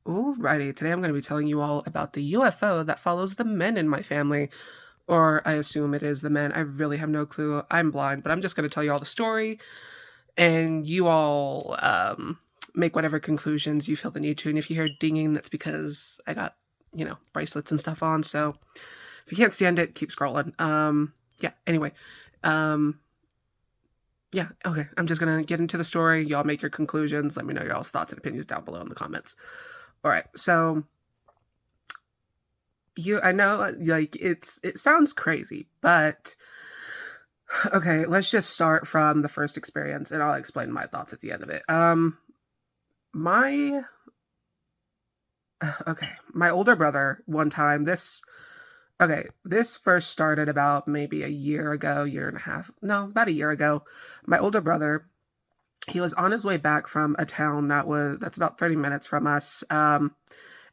Alrighty, today I'm going to be telling you all about the UFO that follows the men in my family, or I assume it is the men. I really have no clue. I'm blind, but I'm just going to tell you all the story, and you all make whatever conclusions you feel the need to. And if you hear dinging, that's because I got, bracelets and stuff on. So if you can't stand it, keep scrolling. Yeah. Anyway, um, yeah. Okay. I'm just gonna get into the story. Y'all make your conclusions. Let me know your all's thoughts and opinions down below in the comments. All right. So I know, like it sounds crazy, but okay, let's just start from the first experience, and I'll explain my thoughts at the end of it. My okay, my older brother one time. This first started about maybe a year ago, year and a half. No, about a year ago. My older brother, he was on his way back from a town that's about 30 minutes from us.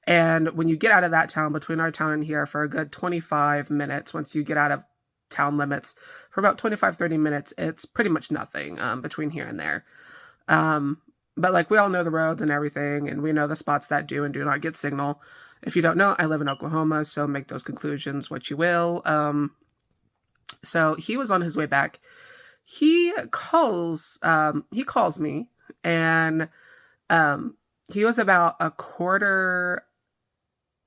And when you get out of that town, between our town and here, for a good 25 minutes, once you get out of town limits, for about 25-30 minutes, it's pretty much nothing between here and there. But like, we all know the roads and everything, and we know the spots that do and do not get signal. If you don't know, I live in Oklahoma, so make those conclusions what you will. So he was on his way back. He calls me, and he was about a quarter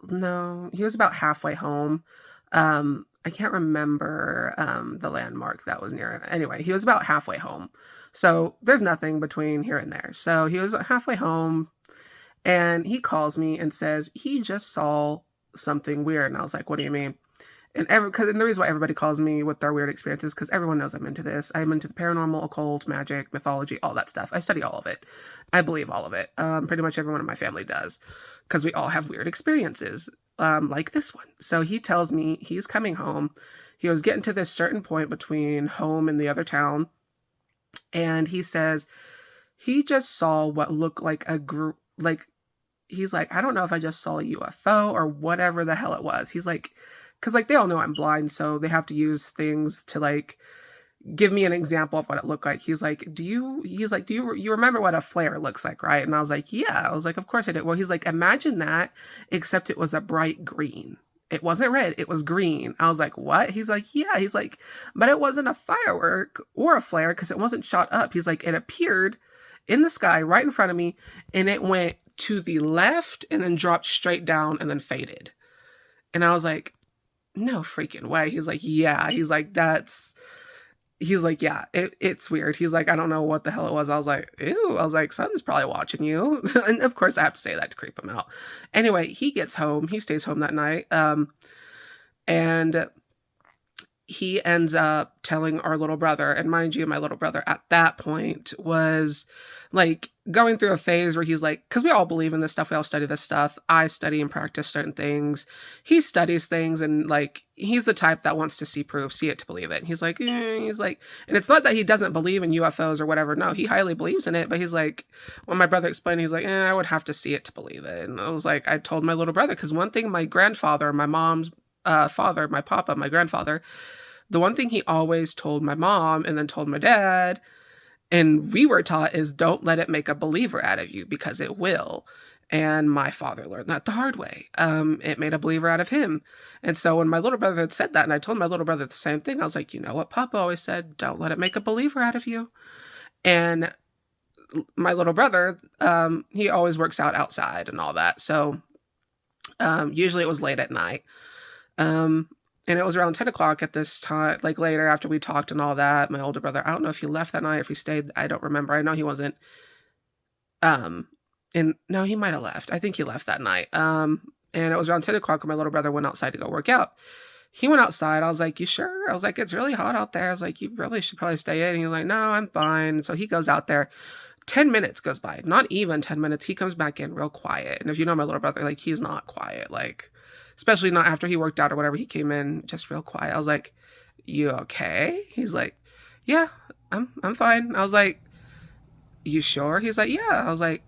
no, he was about halfway home. I can't remember the landmark that was near him. Anyway, he was about halfway home. So there's nothing between here and there. So he was halfway home, and he calls me and says he just saw something weird. And I was like, "What do you mean?" And the reason why everybody calls me with their weird experiences, because everyone knows I'm into this. I'm into the paranormal, occult, magic, mythology, all that stuff. I study all of it. I believe all of it. Pretty much everyone in my family does, because we all have weird experiences, like this one. So he tells me he's coming home. He was getting to this certain point between home and the other town, and he says he just saw what looked like a group. Like, he's like, I don't know if I just saw a UFO or whatever the hell it was. He's like, because like, they all know I'm blind, so they have to use things to like give me an example of what it looked like. Do you remember what a flare looks like, right? And I was like, yeah. I was like, of course I did. Well, he's like, imagine that, except it was a bright green. It wasn't red, it was green. I was like, what? He's like, yeah. He's like, but it wasn't a firework or a flare because it wasn't shot up. He's like, it appeared in the sky right in front of me, and it went to the left and then dropped straight down and then faded. And I was like, no freaking way. He's like, yeah. He's like, yeah, it's weird. He's like, I don't know what the hell it was. I was like, ew. I was like, something's probably watching you. And of course I have to say that to creep him out. Anyway, he gets home. He stays home that night. And he ends up telling our little brother, and mind you, my little brother at that point was like going through a phase where he's like, because we all believe in this stuff, we all study this stuff. I study and practice certain things. He studies things, and like, he's the type that wants to see proof, see it to believe it. And he's like, and it's not that he doesn't believe in UFOs or whatever. No, he highly believes in it. But he's like, when my brother explained, he's like, I would have to see it to believe it. And I was like, I told my little brother, because one thing my grandfather, my mom's father, my papa, my grandfather, the one thing he always told my mom and then told my dad, and we were taught, is don't let it make a believer out of you, because it will. And my father learned that the hard way. It made a believer out of him. And so when my little brother had said that, and I told my little brother the same thing, I was like, you know what Papa always said, don't let it make a believer out of you. And my little brother, he always works out outside and all that. So usually it was late at night. And it was around 10 o'clock at this time, like later after we talked and all that. My older brother, I don't know if he left that night, if he stayed, I don't remember. I know he wasn't, and no, he might have left. I think he left that night. And it was around 10 o'clock when my little brother went outside to go work out. He went outside. I was like, you sure? I was like, it's really hot out there. I was like, you really should probably stay in. And he's like, no, I'm fine. So he goes out there. 10 minutes goes by, not even 10 minutes. He comes back in real quiet. And if you know my little brother, like, he's not quiet. Like, especially not after he worked out or whatever, he came in just real quiet. I was like, you okay? He's like, yeah, I'm fine. I was like, you sure? He's like, yeah. I was like,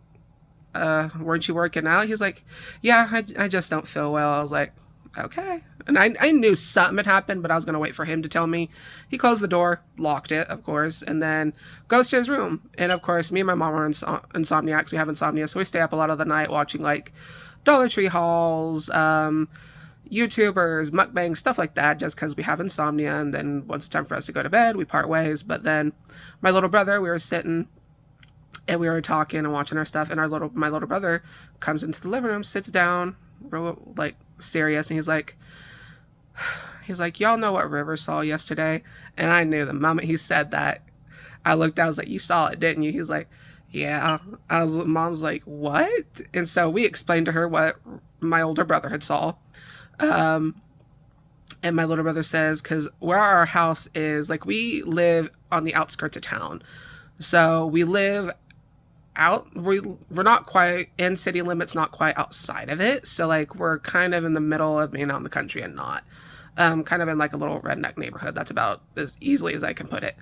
weren't you working out? He's like, yeah, I just don't feel well. I was like, okay. And I knew something had happened, but I was going to wait for him to tell me. He closed the door, locked it, of course, and then goes to his room. And of course, me and my mom are insomniacs. We have insomnia, so we stay up a lot of the night watching like Dollar Tree hauls, YouTubers, mukbangs, stuff like that, just because we have insomnia. And then once it's time for us to go to bed, we part ways. But then my little brother, we were sitting and we were talking and watching our stuff, and my little brother comes into the living room, sits down, real like serious, and he's like, y'all know what River saw yesterday? And I knew the moment he said that, I looked, I was like, you saw it, didn't you? He's like, yeah. Mom's like, what? And so we explained to her what my older brother had saw. And my little brother says, because where our house is, like, we live on the outskirts of town. So we live out, we're not quite in city limits, not quite outside of it. So, like, we're kind of in the middle of being out in the country and not. Kind of in, like, a little redneck neighborhood. That's about as easily as I can put it.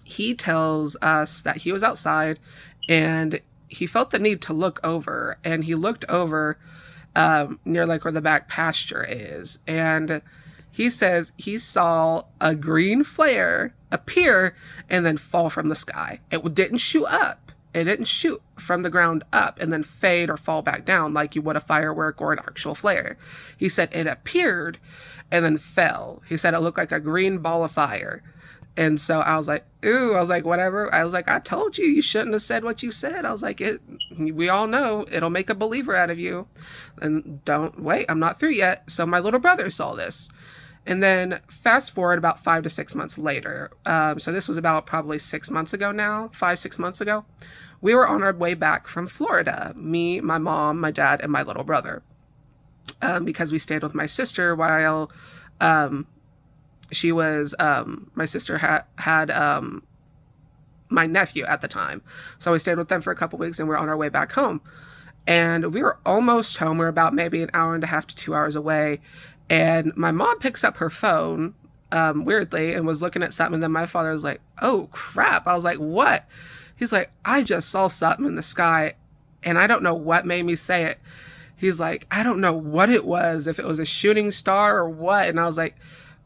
He tells us that he was outside and he felt the need to look over. And he looked over near, like, where the back pasture is. And he says he saw a green flare appear and then fall from the sky. It didn't shoot up. It didn't shoot from the ground up and then fade or fall back down like you would a firework or an actual flare. He said it appeared and then fell. He said it looked like a green ball of fire. And so I was like, ooh, I was like, whatever. I was like, I told you shouldn't have said what you said. I was like, we all know it'll make a believer out of you. And don't wait, I'm not through yet. So my little brother saw this. And then fast forward about 5 to 6 months later. So this was about probably 6 months ago now, 6 months ago. We were on our way back from Florida. Me, my mom, my dad, and my little brother. Because we stayed with my sister while she was, my sister had my nephew at the time. So we stayed with them for a couple weeks and we're on our way back home. And we were almost home. We were about maybe an hour and a half to 2 hours away. And my mom picks up her phone, weirdly, and was looking at something. And then my father was like, oh, crap. I was like, what? He's like, I just saw something in the sky, and I don't know what made me say it. He's like, I don't know what it was, if it was a shooting star or what. And I was like,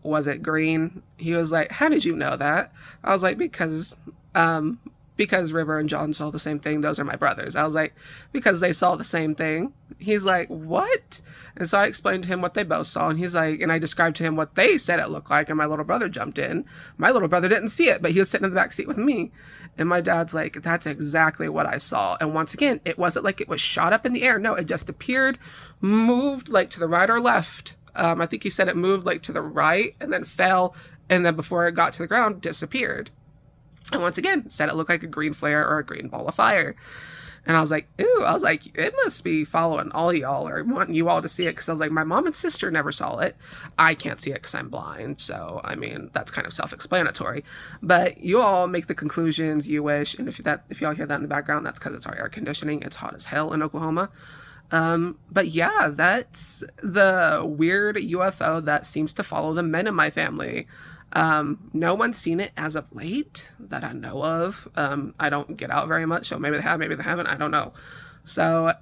was it green? He was like, how did you know that? I was like, because River and John saw the same thing. Those are my brothers. I was like, because they saw the same thing. He's like, what? And so I explained to him what they both saw. And he's like, and I described to him what they said it looked like. And my little brother jumped in. My little brother didn't see it, but he was sitting in the back seat with me. And my dad's like, that's exactly what I saw. And once again, it wasn't like it was shot up in the air. No, it just appeared, moved like to the right or left. I think he said it moved like to the right and then fell. And then before it got to the ground, disappeared. And once again, said it looked like a green flare or a green ball of fire. And I was like, ooh, I was like, it must be following all y'all or wanting you all to see it. Because I was like, my mom and sister never saw it. I can't see it because I'm blind. So, I mean, that's kind of self-explanatory. But you all make the conclusions you wish. And if y'all hear that in the background, that's because it's our air conditioning. It's hot as hell in Oklahoma. But yeah, that's the weird UFO that seems to follow the men in my family. No one's seen it as of late that I know of. I don't get out very much, so maybe they have, maybe they haven't, I don't know. So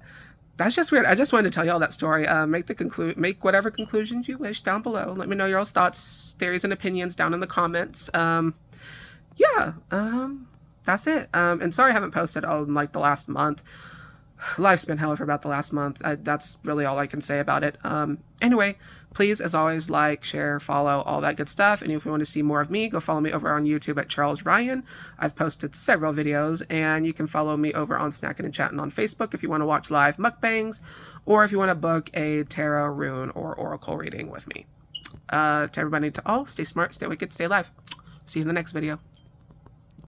that's just weird. I just wanted to tell y'all that story. Make whatever conclusions you wish down below. Let me know your thoughts, theories, and opinions down in the comments. Yeah, that's it. And sorry I haven't posted on like the last month. Life's been hell for about the last month. That's really all I can say about it. Anyway, please, as always, like, share, follow, all that good stuff. And if you want to see more of me, go follow me over on YouTube at Charles Ryan. I've posted several videos, and you can follow me over on Snacking and Chatting on Facebook if you want to watch live mukbangs, or if you want to book a tarot, rune, or oracle reading with me. To everybody, to all, stay smart, stay wicked, stay alive. See you in the next video.